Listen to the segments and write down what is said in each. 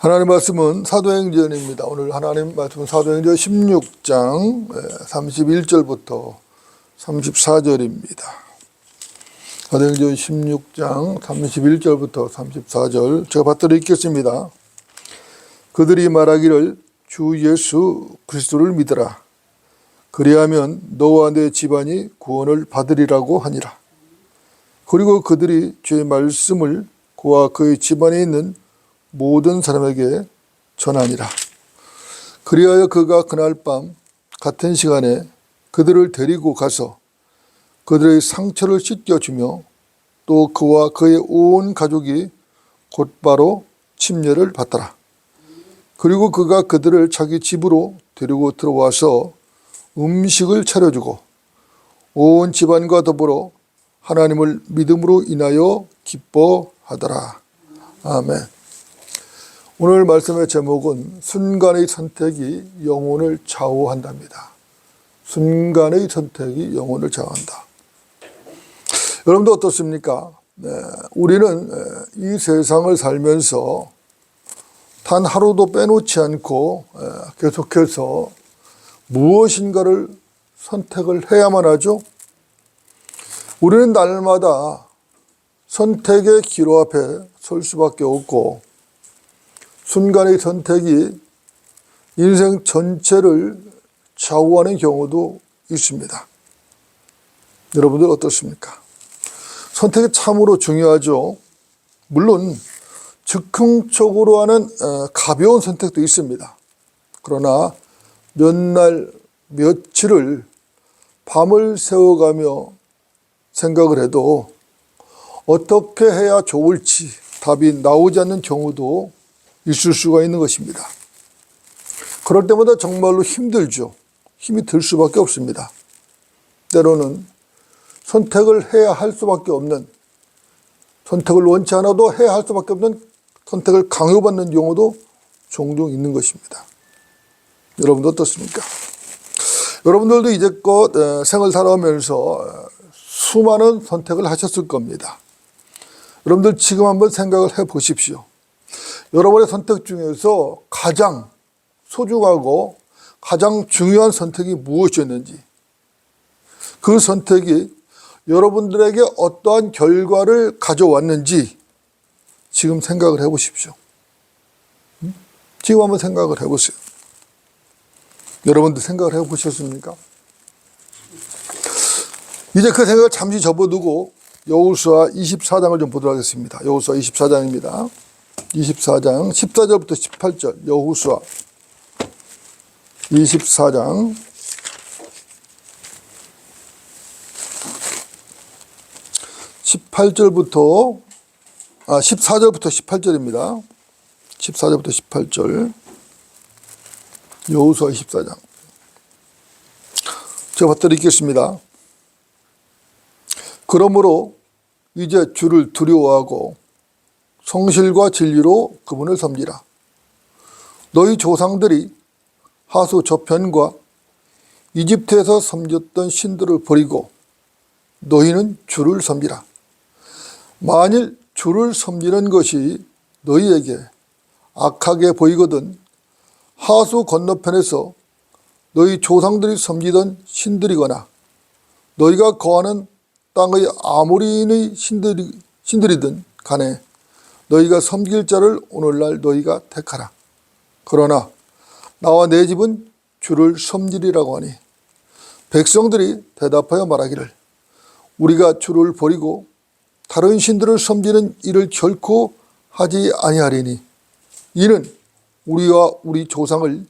하나님 말씀은 사도행전입니다. 오늘 하나님 말씀은 사도행전 16장 31절부터 34절입니다. 사도행전 16장 31절부터 34절 제가 받들어 읽겠습니다. 그들이 말하기를 주 예수 그리스도를 믿으라. 그리하면 너와 내 집안이 구원을 받으리라고 하니라. 그리고 그들이 주의 말씀을 그와 그의 집안에 있는 모든 사람에게 전하니라. 그리하여 그가 그날 밤 같은 시간에 그들을 데리고 가서 그들의 상처를 씻겨주며 또 그와 그의 온 가족이 곧바로 침례를 받더라. 그리고 그가 그들을 자기 집으로 데리고 들어와서 음식을 차려주고 온 집안과 더불어 하나님을 믿음으로 인하여 기뻐하더라. 아멘. 오늘 말씀의 제목은 순간의 선택이 영혼을 좌우한답니다. 순간의 선택이 영혼을 좌우한다. 여러분도 어떻습니까? 우리는 이 세상을 살면서 단 하루도 빼놓지 않고 계속해서 무엇인가를 선택을 해야만 하죠. 우리는 날마다 선택의 기로 앞에 설 수밖에 없고 순간의 선택이 인생 전체를 좌우하는 경우도 있습니다. 여러분들 어떻습니까? 선택이 참으로 중요하죠. 물론 즉흥적으로 하는 가벼운 선택도 있습니다. 그러나 몇 날 며칠을 밤을 새워가며 생각을 해도 어떻게 해야 좋을지 답이 나오지 않는 경우도 있을 수가 있는 것입니다. 그럴 때마다 정말로 힘들죠. 힘이 들 수밖에 없습니다. 때로는 선택을 해야 할 수밖에 없는, 선택을 원치 않아도 해야 할 수밖에 없는 선택을 강요받는 경우도 종종 있는 것입니다. 여러분도 어떻습니까? 여러분들도 이제껏 생을 살아오면서 수많은 선택을 하셨을 겁니다. 여러분들 지금 한번 생각을 해 보십시오. 여러분의 선택 중에서 가장 소중하고 가장 중요한 선택이 무엇이었는지, 그 선택이 여러분들에게 어떠한 결과를 가져왔는지 지금 생각을 해 보십시오. 지금 한번 생각을 해 보세요. 여러분들 생각을 해 보셨습니까? 이제 그 생각을 잠시 접어두고 여호수아 24장을 좀 보도록 하겠습니다. 여호수아 24장입니다. 24장 14절부터 18절 여호수아 24장 14절부터 18절입니다. 14절부터 18절 여호수아 24장 제가 받들어 읽겠습니다. 그러므로 이제 주를 두려워하고 성실과 진리로 그분을 섬기라. 너희 조상들이 하수 저편과 이집트에서 섬겼던 신들을 버리고 너희는 주를 섬기라. 만일 주를 섬기는 것이 너희에게 악하게 보이거든 하수 건너편에서 너희 조상들이 섬기던 신들이거나 너희가 거하는 땅의 아모리인의 신들이든 간에 너희가 섬길 자를 오늘날 너희가 택하라. 그러나 나와 내 집은 주를 섬기리라고 하니 백성들이 대답하여 말하기를 우리가 주를 버리고 다른 신들을 섬기는 일을 결코 하지 아니하리니 이는 우리와 우리 조상을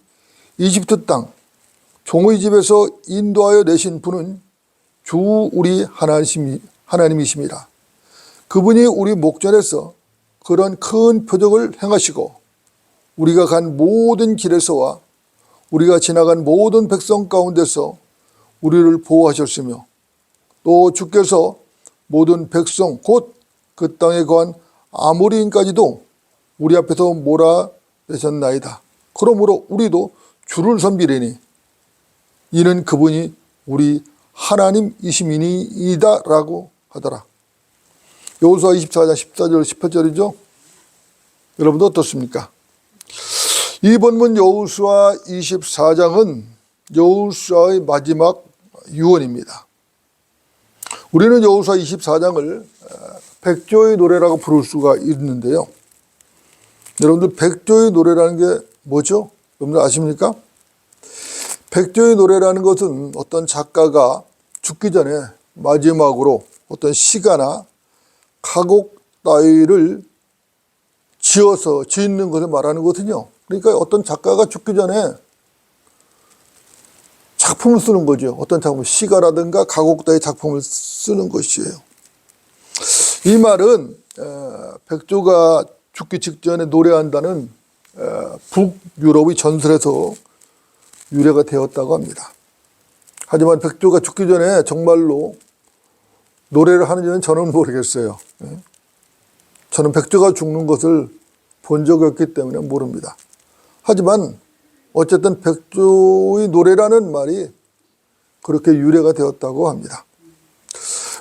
이집트 땅 종의 집에서 인도하여 내신 분은 주 우리 하나님이심이라. 그분이 우리 목전에서 그런 큰 표적을 행하시고 우리가 간 모든 길에서와 우리가 지나간 모든 백성 가운데서 우리를 보호하셨으며 또 주께서 모든 백성 곧 그 땅에 거한 아모리인까지도 우리 앞에서 몰아내셨나이다. 그러므로 우리도 주를 섬기리니 이는 그분이 우리 하나님이심이니이다 라고 하더라. 여호수아 24장 14절 18절이죠. 여러분도 어떻습니까? 이 본문 여호수아 24장은 여호수아의 마지막 유언입니다. 우리는 여호수아 24장을 백조의 노래라고 부를 수가 있는데요. 여러분들 백조의 노래라는 게 뭐죠? 여러분들 아십니까? 백조의 노래라는 것은 어떤 작가가 죽기 전에 마지막으로 어떤 시가나 가곡 따위를 지어서 짓는 것을 말하는 거거든요. 그러니까 어떤 작가가 죽기 전에 작품을 쓰는 거죠. 어떤 작품, 시가라든가 가곡 따위 작품을 쓰는 것이에요. 이 말은 백조가 죽기 직전에 노래한다는 북유럽의 전설에서 유래가 되었다고 합니다. 하지만 백조가 죽기 전에 정말로 노래를 하는지는 저는 모르겠어요. 저는 백조가 죽는 것을 본 적이 없기 때문에 모릅니다. 하지만 어쨌든 백조의 노래라는 말이 그렇게 유래가 되었다고 합니다.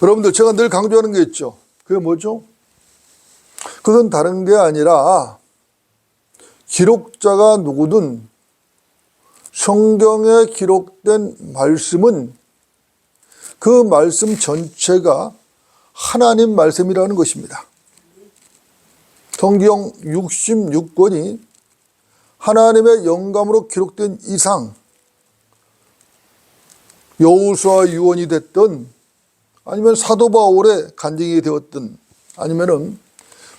여러분들, 제가 늘 강조하는 게 있죠. 그게 뭐죠? 그것은 다른 게 아니라 기록자가 누구든 성경에 기록된 말씀은 그 말씀 전체가 하나님 말씀이라는 것입니다. 성경 66권이 하나님의 영감으로 기록된 이상 여호수아 유언이 됐든 아니면 사도 바울의 간증이 되었든 아니면은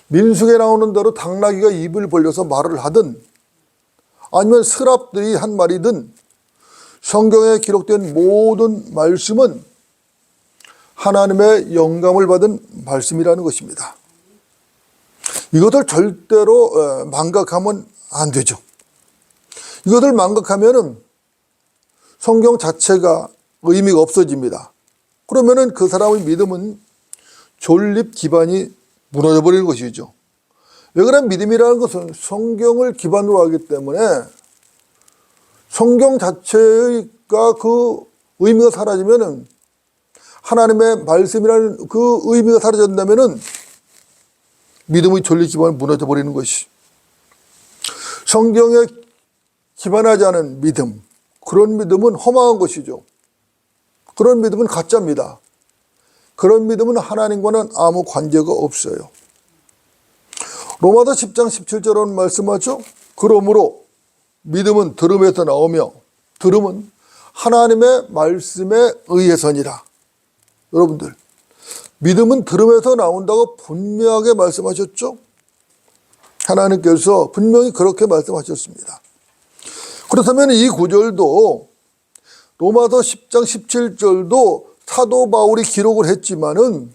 민수기에 나오는 대로 당나귀가 입을 벌려서 말을 하든 아니면 서랍들이 한 말이든 성경에 기록된 모든 말씀은 하나님의 영감을 받은 말씀이라는 것입니다. 이것을 절대로 망각하면 안 되죠. 이것을 망각하면은 성경 자체가 의미가 없어집니다. 그러면은 그 사람의 믿음은 존립 기반이 무너져 버리는 것이죠. 왜 그런 믿음이라는 것은 성경을 기반으로 하기 때문에 성경 자체가 그 의미가 사라지면은 하나님의 말씀이라는 그 의미가 사라진다면은 믿음의 존립 기반이 무너져 버리는 것이. 성경에 기반하지 않은 믿음, 그런 믿음은 허망한 것이죠. 그런 믿음은 가짜입니다. 그런 믿음은 하나님과는 아무 관계가 없어요. 로마서 10장 17절은 말씀하죠. 그러므로 믿음은 들음에서 나오며 들음은 하나님의 말씀에 의해서니라. 여러분들, 믿음은 들음에서 나온다고 분명하게 말씀하셨죠. 하나님께서 분명히 그렇게 말씀하셨습니다. 그렇다면 이 구절도 로마서 10장 17절도 사도 바울이 기록을 했지만은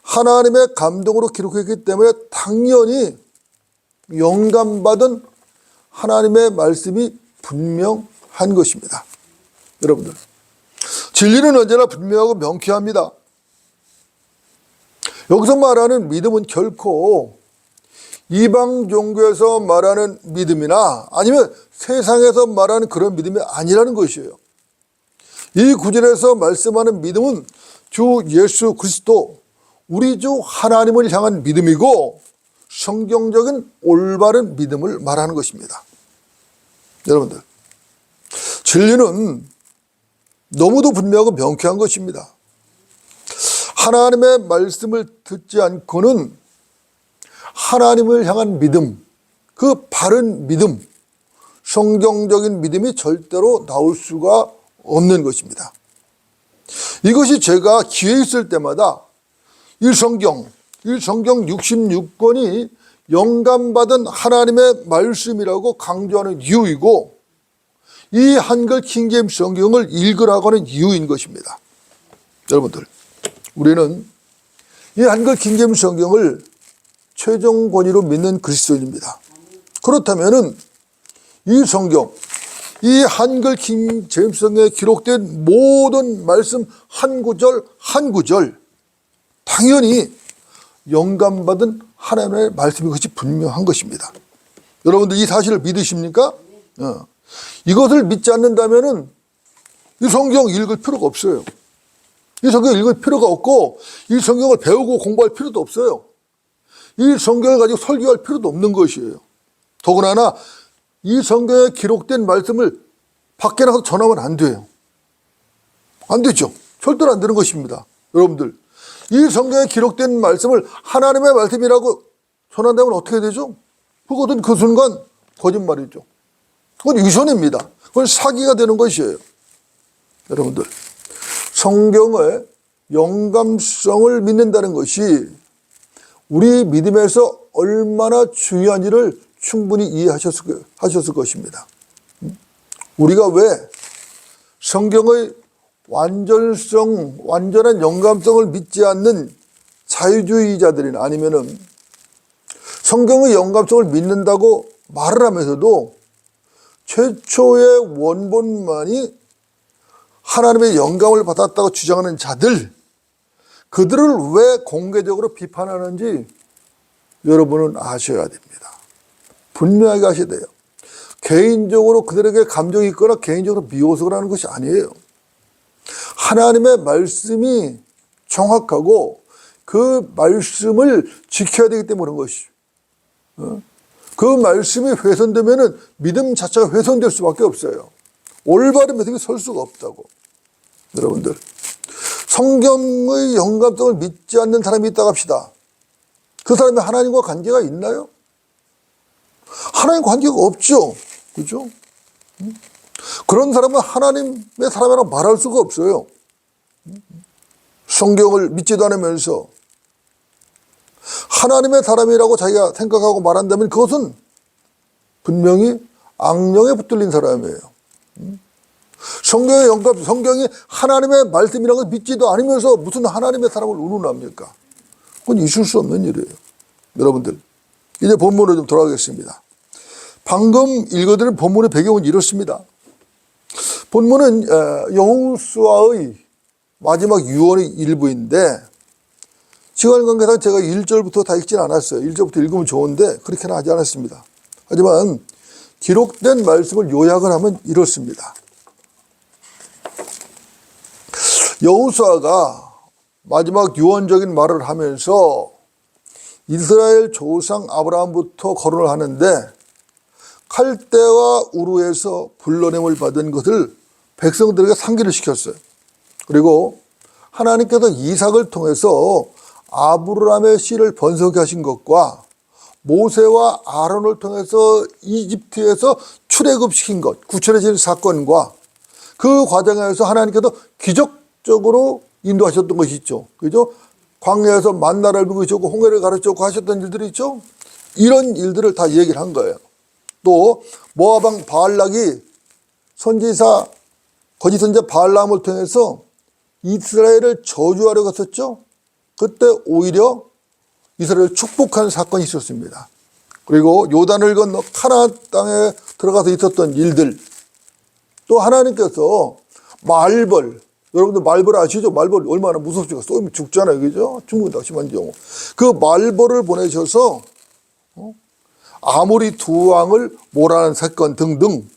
하나님의 감동으로 기록했기 때문에 당연히 영감받은 하나님의 말씀이 분명한 것입니다. 여러분들, 진리는 언제나 분명하고 명쾌합니다. 여기서 말하는 믿음은 결코 이방 종교에서 말하는 믿음이나 아니면 세상에서 말하는 그런 믿음이 아니라는 것이에요. 이 구절에서 말씀하는 믿음은 주 예수 그리스도, 우리 주 하나님을 향한 믿음이고 성경적인 올바른 믿음을 말하는 것입니다. 여러분들, 진리는 너무도 분명하고 명쾌한 것입니다. 하나님의 말씀을 듣지 않고는 하나님을 향한 믿음, 그 바른 믿음, 성경적인 믿음이 절대로 나올 수가 없는 것입니다. 이것이 제가 기회 있을 때마다 이 성경 66권이 영감받은 하나님의 말씀이라고 강조하는 이유이고 이 한글 킹제임스 성경을 읽으라고 하는 이유인 것입니다. 여러분들, 우리는 이 한글 킹제임스 성경을 최종 권위로 믿는 그리스도인입니다. 그렇다면은 이 성경, 이 한글 킹제임스 성경에 기록된 모든 말씀 한 구절 한 구절 당연히 영감받은 하나님의 말씀인 것이 분명한 것입니다. 여러분들 이 사실을 믿으십니까? 이것을 믿지 않는다면은 이 성경 읽을 필요가 없어요. 이 성경 읽을 필요가 없고 이 성경을 배우고 공부할 필요도 없어요. 이 성경을 가지고 설교할 필요도 없는 것이에요. 더구나 이 성경에 기록된 말씀을 밖에 나가서 전하면 안 돼요. 안 되죠. 절대로 안 되는 것입니다. 여러분들, 이 성경에 기록된 말씀을 하나님의 말씀이라고 전한다면 어떻게 되죠? 그것은 그 순간 거짓말이죠. 그건 위선입니다. 그건 사기가 되는 것이에요. 여러분들, 성경의 영감성을 믿는다는 것이 우리 믿음에서 얼마나 중요한지를 충분히 이해하셨을 것입니다. 우리가 왜 성경의 완전한 영감성을 믿지 않는 자유주의자들이나 아니면은 성경의 영감성을 믿는다고 말을 하면서도 최초의 원본만이 하나님의 영감을 받았다고 주장하는 자들, 그들을 왜 공개적으로 비판하는지 여러분은 아셔야 됩니다. 분명하게 아셔야 돼요. 개인적으로 그들에게 감정이 있거나 개인적으로 미워서 그러는 것이 아니에요. 하나님의 말씀이 정확하고 그 말씀을 지켜야 되기 때문에 그런 것이죠. 그 말씀이 훼손되면 믿음 자체가 훼손될 수밖에 없어요. 올바른 믿음이 설 수가 없다고. 여러분들, 성경의 영감성을 믿지 않는 사람이 있다고 합시다. 그 사람이 하나님과 관계가 있나요? 하나님 관계가 없죠. 그죠? 그런 사람은 하나님의 사람이라고 말할 수가 없어요. 성경을 믿지도 않으면서 하나님의 사람이라고 자기가 생각하고 말한다면 그것은 분명히 악령에 붙들린 사람이에요. 성경의 영감, 성경이 하나님의 말씀이라고 믿지도 않으면서 무슨 하나님의 사람을 운운합니까? 그건 있을 수 없는 일이에요. 여러분들, 이제 본문으로 좀 돌아가겠습니다. 방금 읽어드린 본문의 배경은 이렇습니다. 본문은 여호수아의 마지막 유언의 일부인데 시간 관계상 제가 1절부터 다 읽지는 않았어요. 1절부터 읽으면 좋은데 그렇게는 하지 않았습니다. 하지만 기록된 말씀을 요약을 하면 이렇습니다. 여호수아가 마지막 유언적인 말을 하면서 이스라엘 조상 아브라함부터 거론을 하는데 칼대와 우르에서 불러냄을 받은 것을 백성들에게 상기를 시켰어요. 그리고 하나님께서 이삭을 통해서 아브라함의 씨를 번성케 하신 것과 모세와 아론을 통해서 이집트에서 출애굽시킨 것, 구출해진 사건과 그 과정에서 하나님께서 기적적으로 인도하셨던 것이 있죠. 그죠? 광야에서 만나를 먹이셨고 홍해를 가르쳤고 하셨던 일들이 있죠. 이런 일들을 다 얘기를 한 거예요. 또 모압왕 바알락이 선지자 거짓 선지자 바알람을 통해서 이스라엘을 저주하려고 했었죠. 그때 오히려 이스라엘을 축복한 사건이 있었습니다. 그리고 요단을 건너 카나안 땅에 들어가서 있었던 일들, 또 하나님께서 말벌, 여러분들 말벌 아시죠? 말벌 얼마나 무섭지가 쏘면 죽잖아요. 그죠? 죽는다 심한 경우. 그 말벌을 보내셔서 아모리 두 왕을 몰아낸 사건 등등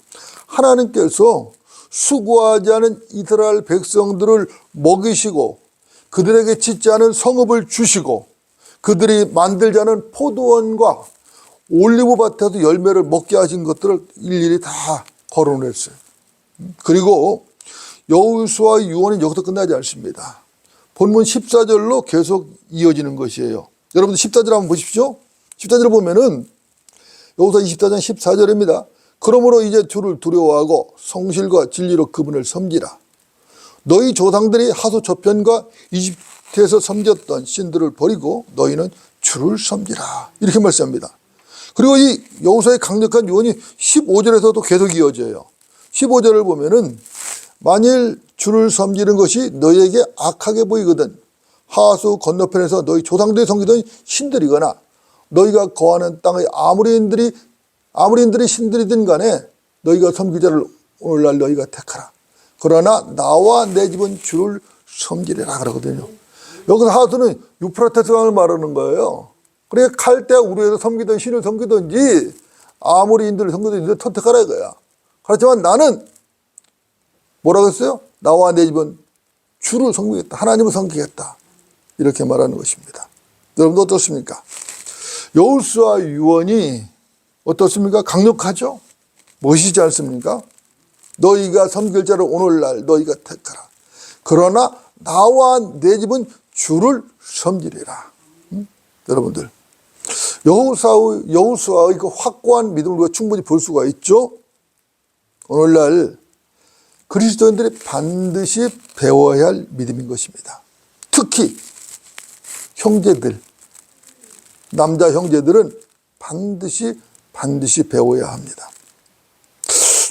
하나님께서 수고하지 않은 이스라엘 백성들을 먹이시고 그들에게 짓지 않은 성읍을 주시고 그들이 만들지 않은 포도원과 올리브밭에서 열매를 먹게 하신 것들을 일일이 다 거론했어요. 그리고 여호수아 유언은 여기서 끝나지 않습니다. 본문 14절로 계속 이어지는 것이에요. 여러분들 14절 한번 보십시오. 14절 보면은 여호수아 24장 14절입니다. 그러므로 이제 주를 두려워하고 성실과 진리로 그분을 섬기라. 너희 조상들이 하수 저편과 이집트에서 섬겼던 신들을 버리고 너희는 주를 섬기라. 이렇게 말씀합니다. 그리고 이 여호수아의 강력한 유언이 15절에서도 계속 이어져요. 15절을 보면은 만일 주를 섬기는 것이 너희에게 악하게 보이거든 하수 건너편에서 너희 조상들이 섬기던 신들이거나 너희가 거하는 땅의 아모리인들이 신들이든 간에 너희가 섬기자를 오늘날 너희가 택하라. 그러나 나와 내 집은 주를 섬기리라 그러거든요. 여기서 하수는 유프라테스 강을 말하는 거예요. 그러니까 칼대와 우르에서 섬기던 신을 섬기든지 아모리인들을 섬기든지 선택하라 이거야. 그렇지만 나는 뭐라고 했어요? 나와 내 집은 주를 섬기겠다. 하나님을 섬기겠다. 이렇게 말하는 것입니다. 여러분 어떻습니까? 여호수아 유언이 어떻습니까? 강력하죠? 멋있지 않습니까? 너희가 섬길 자를 오늘날 너희가 택하라. 그러나 나와 내 집은 주를 섬기리라. 여러분들, 여호수아의 그 확고한 믿음을 우리가 충분히 볼 수가 있죠. 오늘날 그리스도인들이 반드시 배워야 할 믿음인 것입니다. 특히 형제들, 남자 형제들은 반드시 배워야 합니다.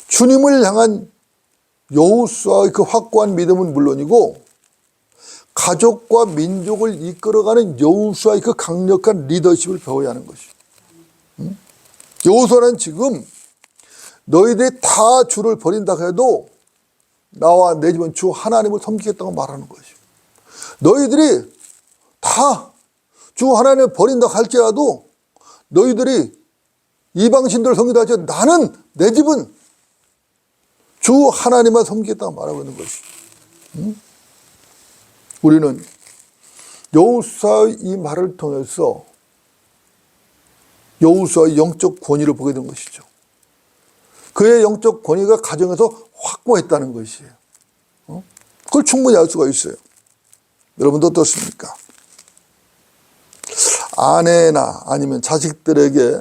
주님을 향한 여호수아의 그 확고한 믿음은 물론이고 가족과 민족을 이끌어가는 여호수아의 그 강력한 리더십을 배워야 하는 것이죠. 여호수아는 지금 너희들이 다 주를 버린다 해도 나와 내 집은 주 하나님을 섬기겠다고 말하는 것이죠. 너희들이 다 주 하나님을 버린다 할지라도 너희들이 이방신들을 섬기다 할지라도 나는 내 집은 주 하나님만 섬기겠다고 말하고 있는 것이죠. 우리는 여호수아의 이 말을 통해서 여호수아의 영적 권위를 보게 된 것이죠. 그의 영적 권위가 가정에서 확고했다는 것이에요. 그걸 충분히 알 수가 있어요. 여러분도 어떻습니까? 아내나 아니면 자식들에게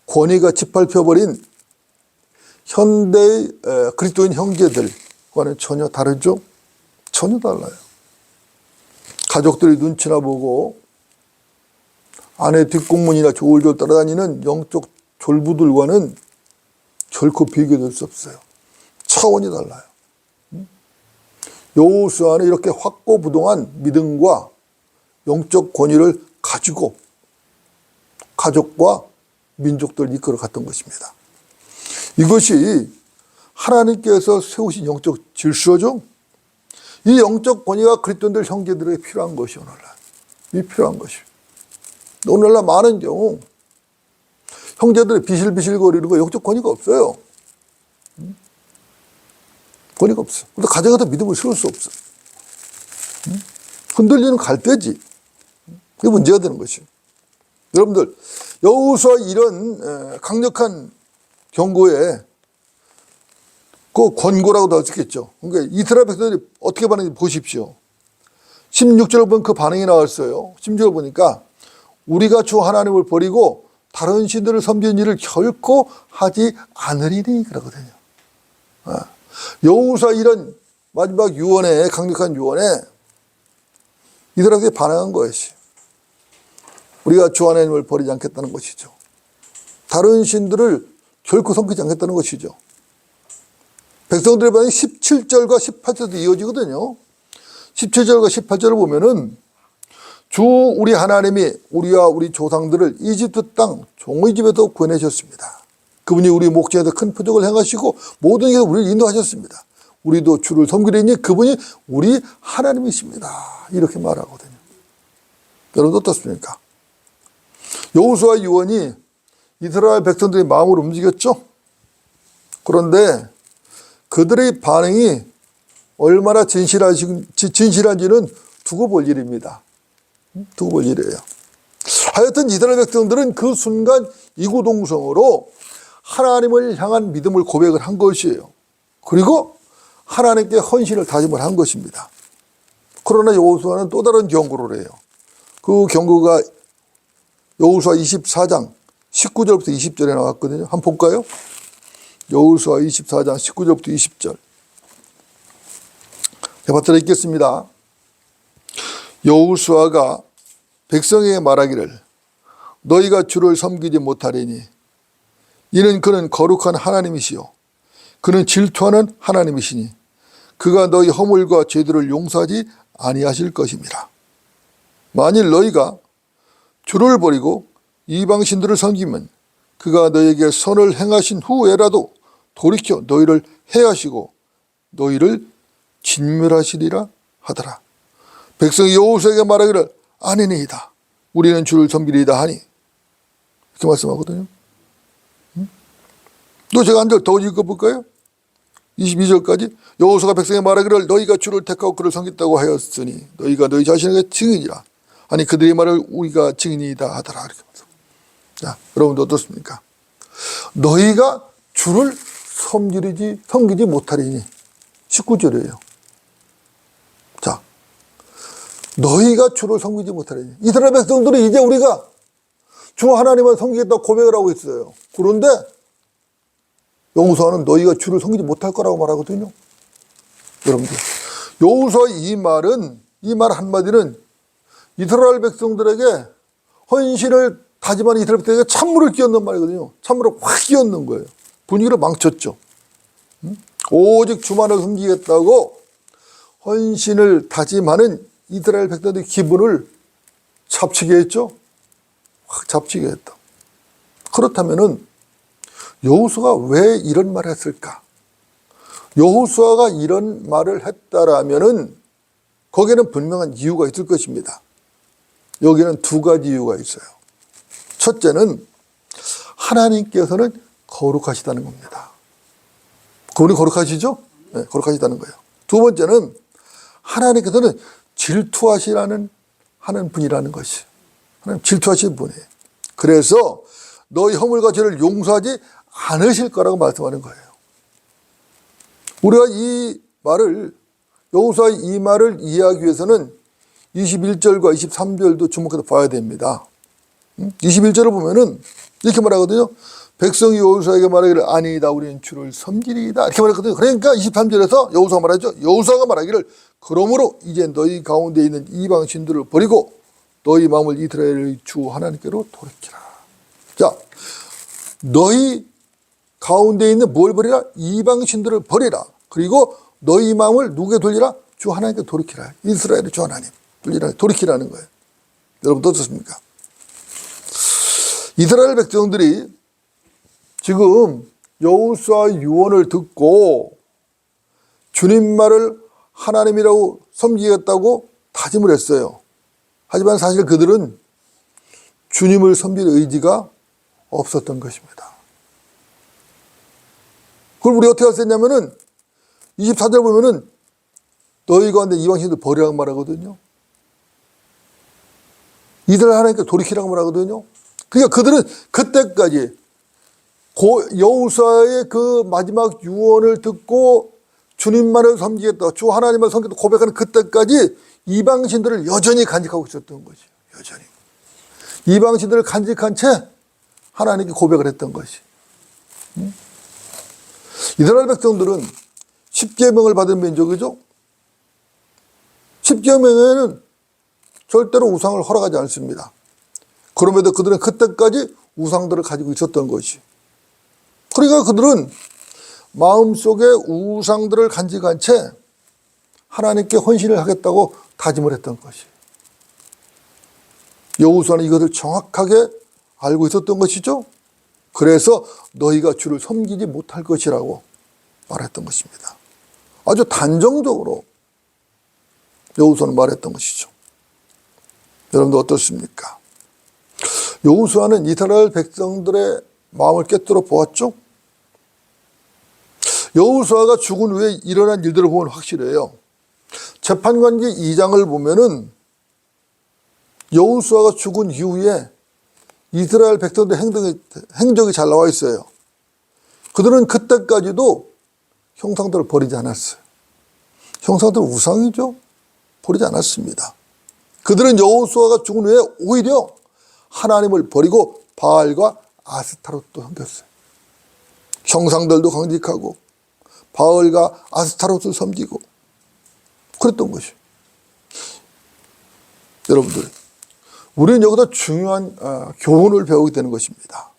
권위가 짓밟혀버린 현대의 그리스도인 형제들과는 전혀 다르죠? 전혀 달라요. 가족들이 눈치나 보고 아내 뒷공문이나 졸졸 따라다니는 영적 졸부들과는 결코 비교될 수 없어요. 차원이 달라요. 여호수아는 이렇게 확고부동한 믿음과 영적 권위를 가지고 가족과 민족들을 이끌어 갔던 것입니다. 이것이 하나님께서 세우신 영적 질서죠. 이 영적 권위가 그리스도인들 형제들에게 필요한 것이 오늘날. 이 필요한 것이에요. 오늘날 많은 경우 형제들이 비실비실거리는 거 영적 권위가 없어요. 권위가 없어. 근데 가정에서 믿음을 세울 수 없어. 흔들리는 갈대지. 그게 문제가 되는 것이에요. 여러분들, 여호수아 이런 강력한 경고에 그 권고라고도 할 수 있겠죠. 그러니까 이스라엘 백성들이 어떻게 반응했는지 보십시오. 16절 보면 그 반응이 나왔어요. 16절 보니까 우리가 주 하나님을 버리고 다른 신들을 섬기는 일을 결코 하지 않으리니 그러거든요. 여호수아 이런 마지막 유언에, 강력한 유언에 이들에게 반응한 것이 우리가 주 하나님을 버리지 않겠다는 것이죠. 다른 신들을 결코 섬기지 않겠다는 것이죠. 백성들의 반응이 17절과 18절도 이어지거든요. 17절과 18절을 보면은 주 우리 하나님이 우리와 우리 조상들을 이집트 땅 종의 집에서 구해내셨습니다. 그분이 우리 목전에서 큰 표적을 행하시고 모든 일에 우리를 인도하셨습니다. 우리도 주를 섬기려니 그분이 우리 하나님이십니다. 이렇게 말하거든요. 여러분 어떻습니까? 여호수아 유언이 이스라엘 백성들의 마음을 움직였죠. 그런데 그들의 반응이 얼마나 진실한지는 두고 볼 일입니다. 두고 볼 일이에요. 하여튼 이스라엘 백성들은 그 순간 이구동성으로 하나님을 향한 믿음을 고백을 한 것이에요. 그리고 하나님께 헌신을 다짐을 한 것입니다. 그러나 여호수아는 또 다른 경고를 해요. 그 경고가 여호수아 24장 19절부터 20절에 나왔거든요. 한번 볼까요? 여호수아 24장 19절부터 20절. 제가 읽겠습니다. 여호수아가 백성에게 말하기를 너희가 주를 섬기지 못하리니 이는 그는 거룩한 하나님이시요 그는 질투하는 하나님이시니 그가 너희 허물과 죄들을 용서하지 아니하실 것임이라. 만일 너희가 주를 버리고 이방신들을 섬기면 그가 너희에게 선을 행하신 후에라도 돌이켜 너희를 해하시고 너희를 진멸하시리라 하더라. 백성이 여호수아에게 말하기를 아니니이다. 우리는 주를 섬기리이다 하니 이렇게 말씀하거든요. 또 제가 한 절 더 읽어볼까요? 22절까지 여호수아가 백성에게 말하기를 너희가 주를 택하고 그를 섬겼다고 하였으니 너희가 너희 자신에게 증인이라. 아니 그들의 말을 우리가 증인이다 하더라. 이렇게. 자, 여러분도 어떻습니까? 너희가 주를 섬기지 못하리니. 19절이에요. 자, 너희가 주를 섬기지 못하리니. 이스라엘 백성들은 이제 우리가 주 하나님을 섬기겠다고 고백을 하고 있어요. 그런데 여호수아는 너희가 주를 섬기지 못할 거라고 말하거든요. 여러분들, 여호수아 이 말 한마디는 이스라엘 백성들에게 헌신을 다짐하는 이스라엘 백성에게 찬물을 끼얹는 말이거든요. 찬물을 확 끼얹는 거예요. 분위기를 망쳤죠. 오직 주만을 섬기겠다고 헌신을 다짐하는 이스라엘 백성들의 기분을 잡치게 했죠. 확 잡치게 했다. 그렇다면은 여호수아가 왜 이런 말을 했을까? 여호수아가 이런 말을 했다라면은 거기에는 분명한 이유가 있을 것입니다. 여기는 두 가지 이유가 있어요. 첫째는 하나님께서는 거룩하시다는 겁니다. 그분이 거룩하시죠? 네, 거룩하시다는 거예요. 두 번째는 하나님께서는 질투하시는 분이라는 것이. 하나님 질투하시는 분이에요. 그래서 너희 허물과 죄를 용서하지 않으실 거라고 말씀하는 거예요. 우리가 이 말을, 여호수아의 이 말을 이해하기 위해서는 21절과 23절도 주목해서 봐야 됩니다. 21절을 보면은 이렇게 말하거든요. 백성이 여호수아에게 말하기를 아니다 우리는 주를 섬기리이다 이렇게 말했거든요. 그러니까 23절에서 여호수아가 말하죠. 여호수아가 말하기를 그러므로 이제 너희 가운데 있는 이방 신들을 버리고 너희 마음을 이스라엘의 주 하나님께로 돌이키라. 자, 너희 가운데 있는 뭘 버리라? 이방 신들을 버리라. 그리고 너희 마음을 누구에 돌리라? 주 하나님께 돌이키라. 이스라엘의 주 하나님 돌이키라는 거예요. 여러분 어떻습니까? 이스라엘 백성들이 지금 여호수아 유언을 듣고 주님 말을 하나님이라고 섬기겠다고 다짐을 했어요. 하지만 사실 그들은 주님을 섬길 의지가 없었던 것입니다. 그걸 우리가 어떻게 할 수 있냐면은 24절 보면은 너희 가운데 이방신들 버리라고 말하거든요. 이스라엘 하나님께 돌이키라고 말하거든요. 그러니까 그들은 그때까지 여호수아의 그 마지막 유언을 듣고 주님만을 섬기겠다, 주 하나님을 섬기겠다 고백하는 그때까지 이방신들을 여전히 간직하고 있었던 거죠. 여전히. 이방신들을 간직한 채 하나님께 고백을 했던 것이. 이스라엘 백성들은 10계명을 받은 민족이죠. 10계명에는 절대로 우상을 허락하지 않습니다. 그럼에도 그들은 그때까지 우상들을 가지고 있었던 것이. 그러니까 그들은 마음속에 우상들을 간직한 채 하나님께 헌신을 하겠다고 다짐을 했던 것이. 여호수아는 이것을 정확하게 알고 있었던 것이죠. 그래서 너희가 주를 섬기지 못할 것이라고 말했던 것입니다. 아주 단정적으로 여호수아는 말했던 것이죠. 여러분도 어떻습니까? 여호수아는 이스라엘 백성들의 마음을 꿰뚫어 보았죠. 여호수아가 죽은 후에 일어난 일들을 보면 확실해요. 재판관기 2장을 보면은 여호수아가 죽은 이후에 이스라엘 백성들의 행적이 잘 나와 있어요. 그들은 그때까지도 형상들을 버리지 않았어요. 형상들 우상이죠. 버리지 않았습니다. 그들은 여호수아가 죽은 후에 오히려 하나님을 버리고 바알과 아스타롯도 섬겼어요. 형상들도 강직하고 바알과 아스타롯을 섬기고 그랬던 것이. 여러분들, 우리는 여기서 중요한 교훈을 배우게 되는 것입니다.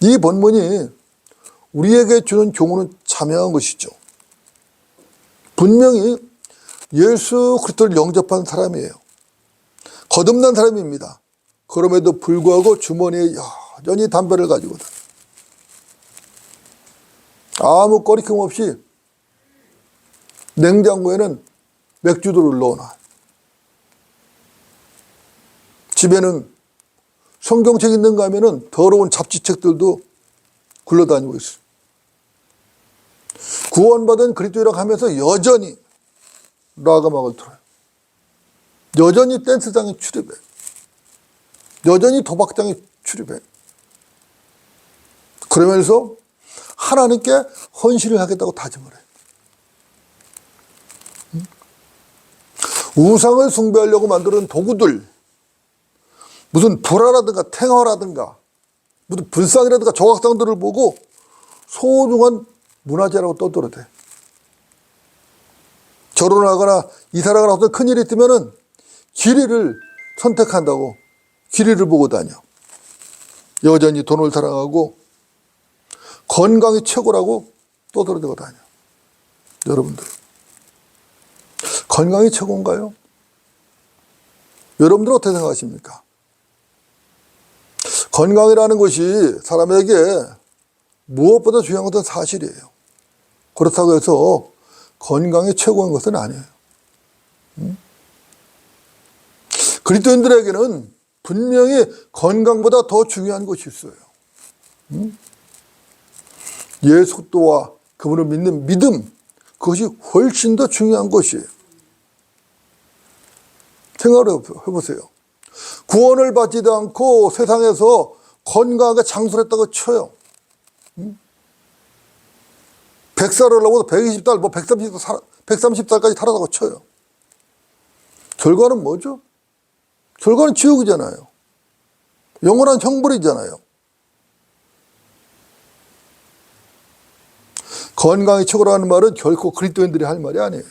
이 본문이 우리에게 주는 교훈은 자명한 것이죠. 분명히 예수 그리스도를 영접한 사람이에요. 거듭난 사람입니다. 그럼에도 불구하고 주머니에 여전히 담배를 가지고 다녀요. 아무 꺼리낌 없이 냉장고에는 맥주들을 넣어놔요. 집에는 성경책 있는가 하면은 더러운 잡지책들도 굴러다니고 있어요. 구원받은 그리스도인이라고 하면서 여전히 락 음악을 틀어요. 여전히 댄스장에 출입해. 여전히 도박장에 출입해. 그러면서 하나님께 헌신을 하겠다고 다짐을 해요. 우상을 숭배하려고 만드는 도구들, 무슨 불화라든가 탱화라든가 무슨 불상이라든가 조각상들을 보고 소중한 문화재라고 떠들어대. 결혼하거나 이사를 하거나 어떤 큰일이 있으면은 길이를 선택한다고 길이를 보고 다녀. 여전히 돈을 사랑하고 건강이 최고라고 떠들어대고 다녀. 여러분들, 건강이 최고인가요? 여러분들 어떻게 생각하십니까? 건강이라는 것이 사람에게 무엇보다 중요한 것은 사실이에요. 그렇다고 해서 건강이 최고인 것은 아니에요. 그리스도인들에게는 분명히 건강보다 더 중요한 것이 있어요. 예수 그리스도와 그분을 믿는 믿음, 그것이 훨씬 더 중요한 것이에요. 생각을 해보세요. 구원을 받지도 않고 세상에서 건강하게 장수했다고 쳐요. 100살을 하고도 120달, 130살까지 살았다고 쳐요. 결과는 뭐죠? 결과는 지옥이잖아요. 영원한 형벌이잖아요. 건강이 최고라는 말은 결코 그리스도인들이 할 말이 아니에요.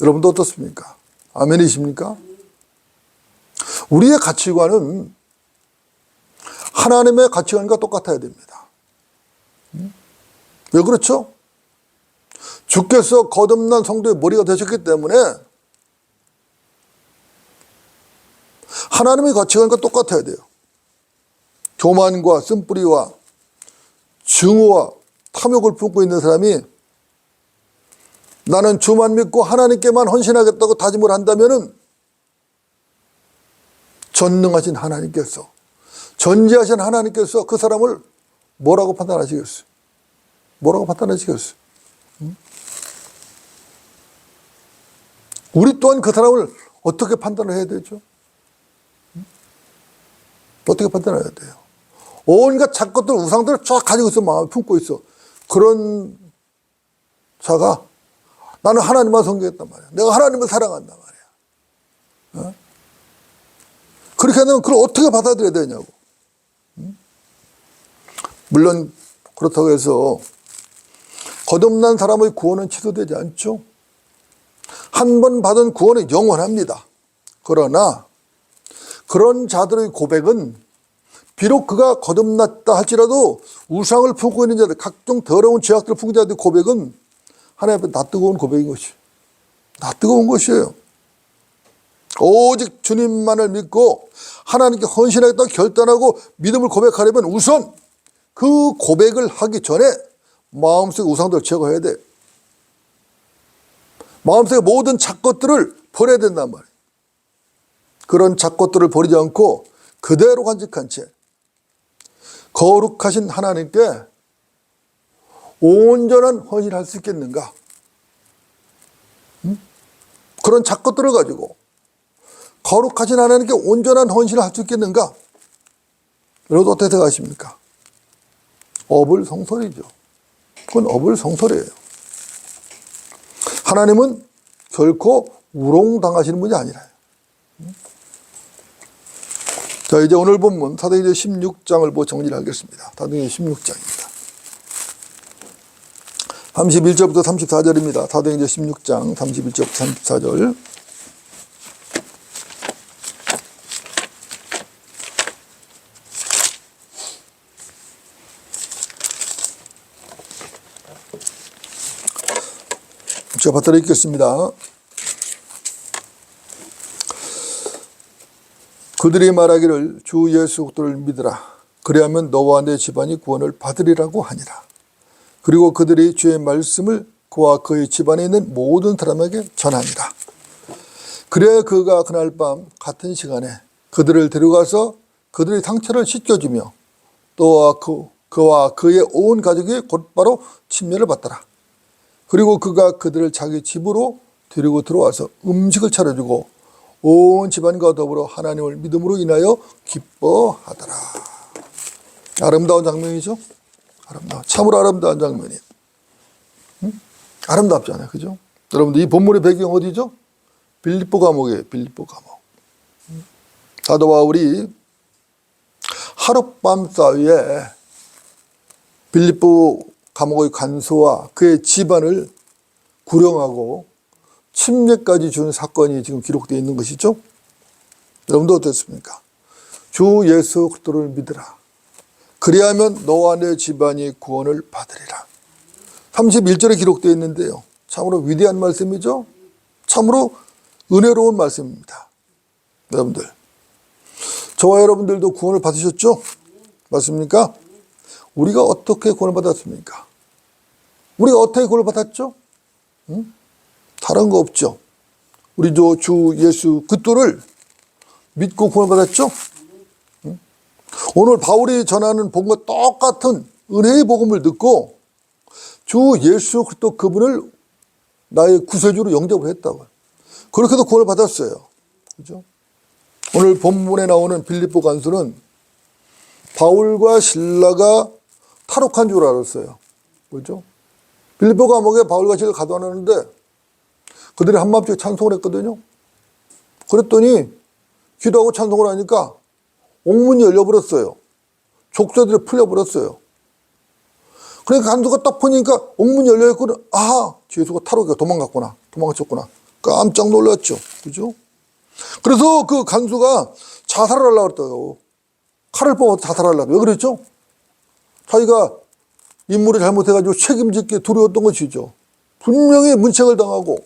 여러분도 어떻습니까? 아멘이십니까? 우리의 가치관은 하나님의 가치관과 똑같아야 됩니다. 왜 그렇죠? 주께서 거듭난 성도의 머리가 되셨기 때문에 하나님의 가치관과 똑같아야 돼요. 교만과 쓴뿌리와 증오와 탐욕을 품고 있는 사람이 나는 주만 믿고 하나님께만 헌신하겠다고 다짐을 한다면은 전능하신 하나님께서, 전지하신 하나님께서 그 사람을 뭐라고 판단하시겠어요? 뭐라고 판단하시겠어요? 우리 또한 그 사람을 어떻게 판단을 해야 되죠? 어떻게 판단해야 돼요? 온갖 작것들, 우상들을 쫙 가지고 있어, 마음에 품고 있어. 그런 자가 나는 하나님만 섬기겠단 말이야. 내가 하나님을 사랑한단 말이야. 그렇게 하면 그걸 어떻게 받아들여야 되냐고. 물론 그렇다고 해서 거듭난 사람의 구원은 취소되지 않죠. 한 번 받은 구원은 영원합니다. 그러나 그런 자들의 고백은 비록 그가 거듭났다 할지라도 우상을 품고 있는 자들, 각종 더러운 죄악들을 품고 있는 자들의 고백은 하나님 앞에 나 뜨거운 고백인 것이, 나 뜨거운 것이에요. 오직 주님만을 믿고 하나님께 헌신하겠다고 결단하고 믿음을 고백하려면 우선 그 고백을 하기 전에 마음속의 우상들을 제거해야 돼. 마음속의 모든 작것들을 버려야 된단 말이에요. 그런 작것들을 버리지 않고 그대로 간직한 채 거룩하신 하나님께 온전한 헌신을 할 수 있겠는가? 그런 작것들을 가지고 거룩하신 하나님께 온전한 헌신을 할 수 있겠는가? 여러분 어떻게 생각하십니까? 어불성설이죠. 그건 어불성설이에요. 하나님은 결코 우롱당하시는 분이 아니라요. 자, 이제 오늘 본문 사도행전 16장을 보고 정리를 하겠습니다. 사도행전 16장입니다. 31절부터 34절입니다. 사도행전 16장 31절부터 34절. 제가 받들어 읽겠습니다. 그들이 말하기를 주 예수 그리스도를 믿으라. 그리하면 너와 내 집안이 구원을 받으리라고 하니라. 그리고 그들이 주의 말씀을 그와 그의 집안에 있는 모든 사람에게 전하니라. 그래야 그가 그날 밤 같은 시간에 그들을 데려가서 그들의 상처를 씻겨주며 또 그와 그의 온 가족이 곧바로 침례를 받더라. 그리고 그가 그들을 자기 집으로 데리고 들어와서 음식을 차려주고 온 집안과 더불어 하나님을 믿음으로 인하여 기뻐하더라. 아름다운 장면이죠. 참으로 아름다운 장면이에요. 아름답잖아요. 그죠? 여러분들 이 본문의 배경 어디죠? 빌립보 감옥이에요. 빌립보 감옥. 사도 바울이 하룻밤 사이에 빌립보 감옥의 간수와 그의 집안을 구령하고 침례까지 준 사건이 지금 기록되어 있는 것이죠. 여러분도 어떻습니까? 주 예수 그리스도를 믿으라. 그리하면 너와 내 집안이 구원을 받으리라. 31절에 기록되어 있는데요. 참으로 위대한 말씀이죠. 참으로 은혜로운 말씀입니다. 여러분들, 저와 여러분들도 구원을 받으셨죠? 맞습니까? 우리가 어떻게 구원을 받았습니까? 우리가 어떻게 구원을 받았죠? 다른 거 없죠. 우리 주 예수 그리스도를 믿고 구원을 받았죠? 오늘 바울이 전하는 복음과 똑같은 은혜의 복음을 듣고 주 예수 그리스도 그분을 나의 구세주로 영접을 했다고요. 그렇게 해서 구원을 받았어요. 그죠? 오늘 본문에 나오는 빌립보 간수는 바울과 실라가 탈옥한 줄 알았어요. 그죠? 빌립보 감옥에 바울과 실라 가둬놨는데 그들이 한밤중에 찬송을 했거든요. 그랬더니 기도하고 찬송을 하니까 옥문이 열려버렸어요. 족쇄들이 풀려버렸어요. 그러니까 간수가 딱 보니까 옥문이 열려있거든. 아, 예수가 탈옥에 도망쳤구나. 깜짝 놀랐죠. 그죠? 그래서 그 간수가 자살을 하려고 했다고. 칼을 뽑아서 자살하려고. 왜 그랬죠? 자기가 임무를 잘못해가지고 책임짓기 두려웠던 것이죠. 분명히 문책을 당하고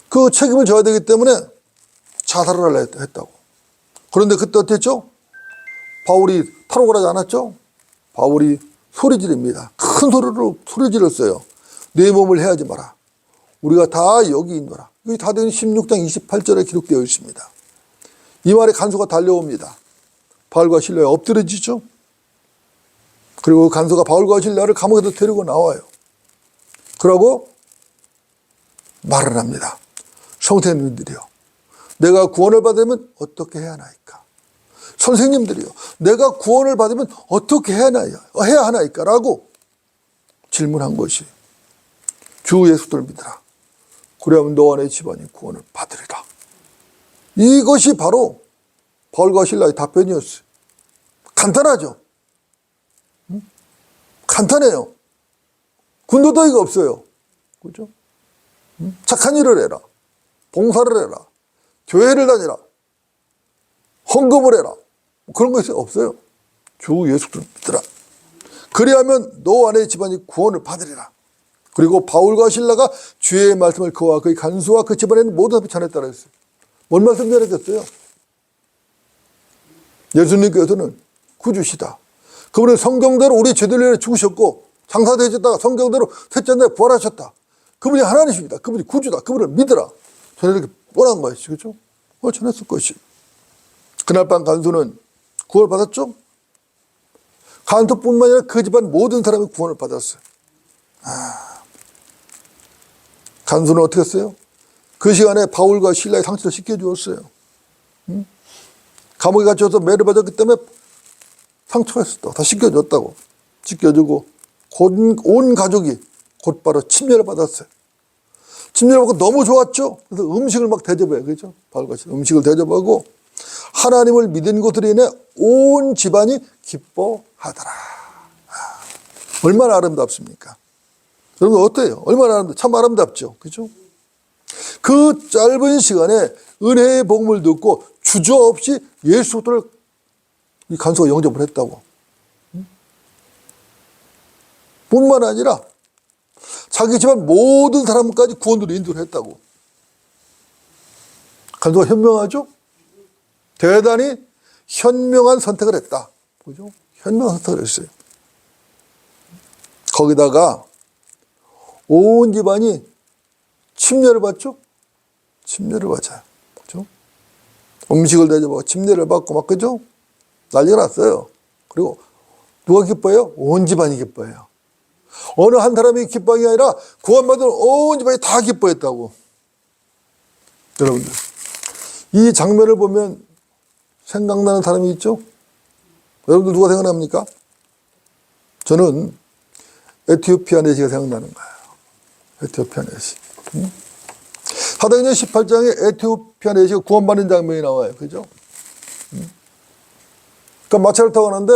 그 책임을 져야 되기 때문에 자살을 하려고 했다고. 그런데 그때 어땠죠? 바울이 탈옥을 하지 않았죠? 바울이 소리 지릅니다. 큰 소리로 소리 질렀어요. 내 몸을 해하지 마라. 우리가 다 여기 있노라. 여기 다된 16장 28절에 기록되어 있습니다. 이 말에 간수가 달려옵니다. 바울과 실라에 엎드려지죠. 그리고 간수가 바울과 실라를 감옥에서 데리고 나와요. 그러고 말을 합니다. 성태님들이요, 내가 구원을 받으면 어떻게 해야 하나이까? 선생님들이요, 내가 구원을 받으면 어떻게 해야 하나이까? 라고 질문한 것이 주 예수를 믿으라. 그러면 너와 내 집안이 구원을 받으리라. 이것이 바로 바울과 실라의 답변이었어요. 간단하죠? 간단해요. 군더더기가 없어요. 그죠? 착한 일을 해라. 봉사를 해라. 교회를 다니라. 헌금을 해라. 그런 것이 없어요. 주 예수를 믿으라. 그리하면 너와 내 집안이 구원을 받으리라. 그리고 바울과 실라가 주의 말씀을 그와 그의 간수와 그 집안에 있는 모든 사람이 전했다고 했어요. 뭔 말씀 전했겠어요? 예수님께서는 구주시다. 그분은 성경대로 우리 죄들을 위해 죽으셨고 장사되셨다가 성경대로 셋째 날에 부활하셨다. 그분이 하나님이십니다. 그분이 구주다. 그분을 믿으라. 저는 이렇게 뻔한 것이죠. 그렇죠? 그걸 전했을 것이. 그날 밤 간수는 구원을 받았죠? 간수뿐만 아니라 그 집안 모든 사람이 구원을 받았어요. 간수는 어떻게 했어요? 그 시간에 바울과 실라의 상처를 씻겨주었어요. 감옥에 갇혀서 매를 받았기 때문에 상처가 있었다고. 다 씻겨줬다고. 씻겨주고 온 가족이 곧바로 침례를 받았어요. 침례를 받고 너무 좋았죠? 그래서 음식을 막 대접해요. 그렇죠? 바울과 실라 음식을 대접하고 하나님을 믿은 것으로 인해 온 집안이 기뻐하더라. 얼마나 아름답습니까? 여러분 어때요? 얼마나 참 아름답죠? 그죠? 그 짧은 시간에 은혜의 복음을 듣고 주저없이 예수 그리스도를 이 간수가 영접을 했다고. 뿐만 아니라 자기 집안 모든 사람까지 구원으로 인도를 했다고. 간수가 현명하죠? 대단히 현명한 선택을 했다. 그죠? 현명한 선택을 했어요. 거기다가 온 집안이 침례를 받죠? 침례를 받아요. 그죠? 음식을 대접하고 침례를 받고 막, 그죠? 난리가 났어요. 그리고 누가 기뻐해요? 온 집안이 기뻐해요. 어느 한 사람이 기뻐한 게 아니라 구원받은 온 집안이 다 기뻐했다고. 여러분들, 이 장면을 보면 생각나는 사람이 있죠? 여러분들 누가 생각납니까? 저는 에티오피아 내시가 생각나는 거예요. 에티오피아 내시. 사도행전 18장에 에티오피아 내시가 구원받는 장면이 나와요. 그죠? 그러니까 마차를 타고 가는데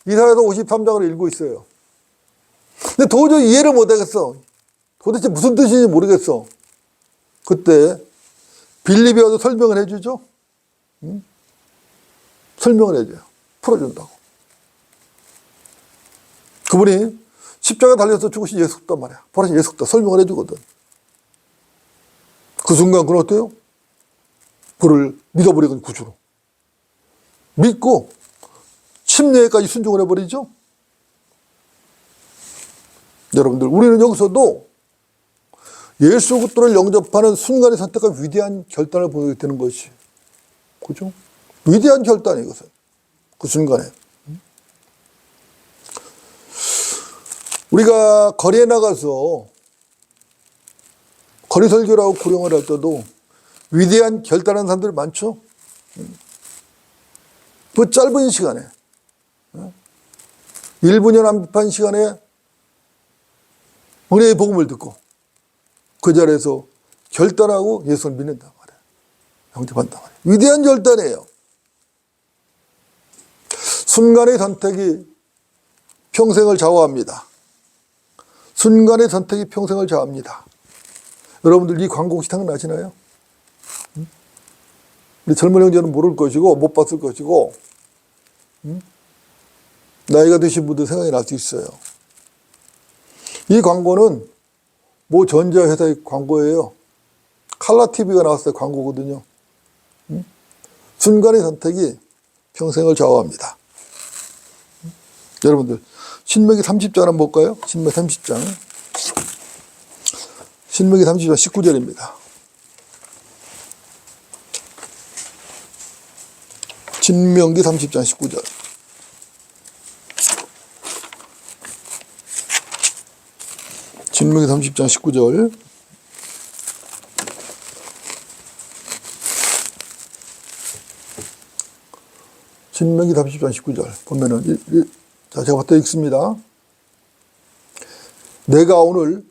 이사야서 53장을 읽고 있어요. 근데 도저히 이해를 못하겠어. 도대체 무슨 뜻인지 모르겠어. 그때 빌립이 와서 설명을 해주죠. 설명을 해줘요. 풀어준다고. 그분이 십자가에 달려서 죽으신 예수 그리스도란 말이야. 바로 예수 그리스도 설명을 해주거든. 그 순간 그건 어때요? 그를 믿어버리건 구주로. 믿고 침례까지 순종을 해버리죠. 여러분들, 우리는 여기서도 예수 그리스도를 영접하는 순간에 선택한 위대한 결단을 보게 되는 것이, 그죠? 위대한 결단이에요, 이것은. 그 순간에. 우리가 거리에 나가서 거리 설교를 하고 구령을 할 때도 위대한 결단하는 사람들이 많죠? 그 짧은 시간에, 1분여 남짓한 시간에 은혜의 복음을 듣고 그 자리에서 결단하고 예수를 믿는단 말이에요. 영접한단 말이에요. 위대한 결단이에요. 순간의 선택이 평생을 좌우합니다. 순간의 선택이 평생을 좌우합니다. 여러분들 이 광고 혹시 생각나시나요? 우리 젊은 형제는 모를 것이고 못 봤을 것이고 나이가 드신 분들 생각이 날 수 있어요. 이 광고는 모 전자회사의 광고예요. 칼라TV가 나왔을 때 광고거든요. 순간의 선택이 평생을 좌우합니다. 여러분들 신명기 30장 한번 볼까요? 신명기 30장. 신명기 30장 19절입니다. 신명기 30장 19절. 신명기 30장 19절. 신명기 30장 19절 보면은 자, 제가 부터 읽습니다. 내가 오늘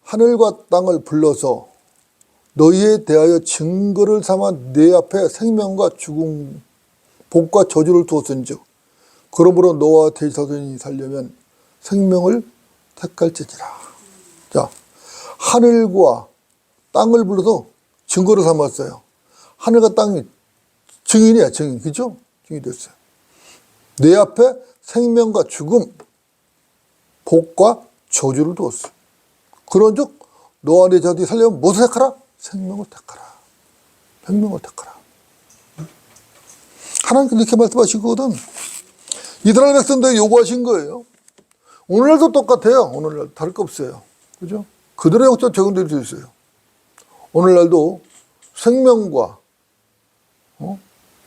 하늘과 땅을 불러서 너희에 대하여 증거를 삼아 네 앞에 생명과 죽음, 복과 저주를 두었은즉 그러므로 너와 대자손이 살려면 생명을 택할지니라. 자, 하늘과 땅을 불러서 증거를 삼았어요. 하늘과 땅이 증인이야, 증인. 그죠? 증인이 됐어요. 내 앞에 생명과 죽음, 복과 저주를 두었어. 그런즉 너와 내 자손이 살려면 무엇을 택하라? 생명을 택하라. 생명을 택하라. 하나님께서 이렇게 말씀하시거든. 이스라엘 백성들에게 요구하신 거예요. 오늘날도 똑같아요. 오늘날 다를 거 없어요. 그죠? 그들의 역사 적용될 수 있어요. 오늘날도 생명과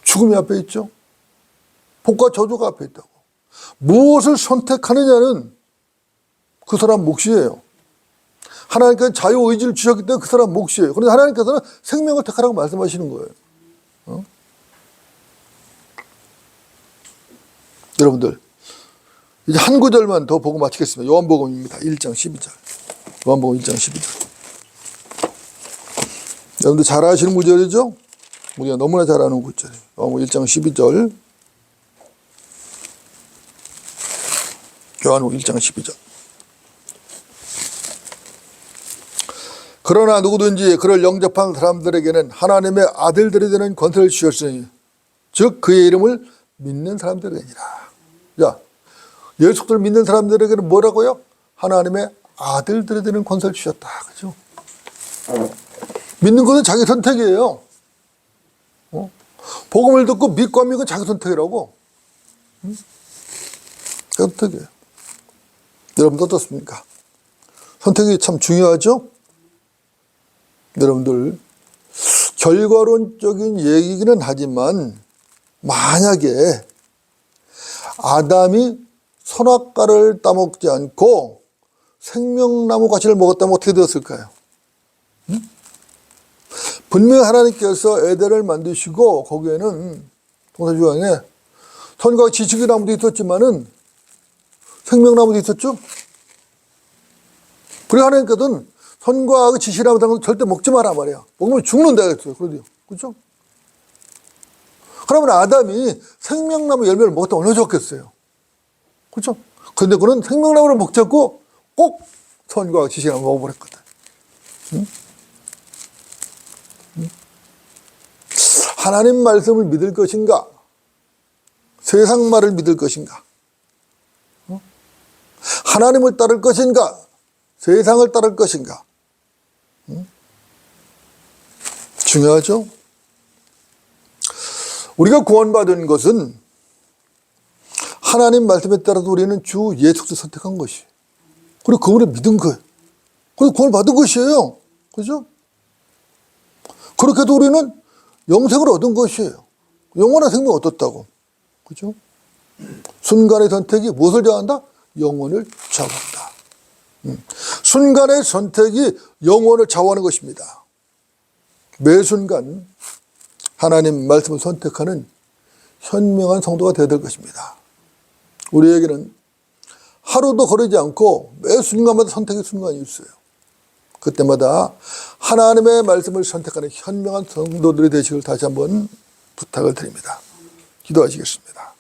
죽음이 앞에 있죠. 복과 저주가 앞에 있다고. 무엇을 선택하느냐는 그 사람 몫이에요. 하나님께서 자유의지를 주셨기 때문에 그 사람 몫이에요. 그런데 하나님께서는 생명을 택하라고 말씀하시는 거예요. 여러분들 이제 한 구절만 더 보고 마치겠습니다. 요한복음입니다. 1장 12절. 요한복음 1장 12절. 여러분들 잘 아시는 구절이죠? 우리가 너무나 잘 아는 구절이에요. 요한복음 1장 12절. 요한복음 1장 12절. 그러나 누구든지 그를 영접한 사람들에게는 하나님의 아들들이 되는 권세를 주셨으니 즉 그의 이름을 믿는 사람들이니라. 자, 예수 그리스도를 믿는 사람들에게는 뭐라고요? 하나님의 아들들이 되는 권세를 주셨다. 그죠? 믿는 것은 자기 선택이에요. 복음을 듣고 믿고 안 믿고 자기 선택이라고. 선택이에요. 여러분도 어떻습니까? 선택이 참 중요하죠? 여러분들 결과론적인 얘기기는 하지만 만약에 아담이 선악과를 따먹지 않고 생명나무 가시를 먹었다면 어떻게 되었을까요? 분명히 하나님께서 에덴을 만드시고 거기에는 동산주간에 선과 지식의 나무도 있었지만은 생명나무도 있었죠. 그래 하나님께서는 선과 지식의 나무 절대 먹지 마라 말이야. 먹으면 죽는다 그랬어요. 그렇죠? 그러면 아담이 생명나무 열매를 먹었다 얼마나 좋겠어요. 그렇죠? 그런데 그는 생명나무를 먹지 않고 꼭 선과 지식의 나무 먹어버렸거든. 응? 응? 하나님 말씀을 믿을 것인가? 세상 말을 믿을 것인가? 하나님을 따를 것인가? 세상을 따를 것인가? 중요하죠? 우리가 구원받은 것은 하나님 말씀에 따라서 우리는 주 예수 그리스도를 선택한 것이. 그리고 그분을 믿은 거예요. 그래서 구원을 받은 것이에요. 그죠? 그렇게 해도 우리는 영생을 얻은 것이에요. 영원한 생명을 얻었다고. 그죠? 순간의 선택이 무엇을 정한다? 영혼을 좌우한다. 순간의 선택이 영혼을 좌우하는 것입니다. 매 순간 하나님 말씀을 선택하는 현명한 성도가 되어야 될 것입니다. 우리에게는 하루도 거르지 않고 매 순간마다 선택의 순간이 있어요. 그때마다 하나님의 말씀을 선택하는 현명한 성도들이 되시길 다시 한번 부탁을 드립니다. 기도하시겠습니다.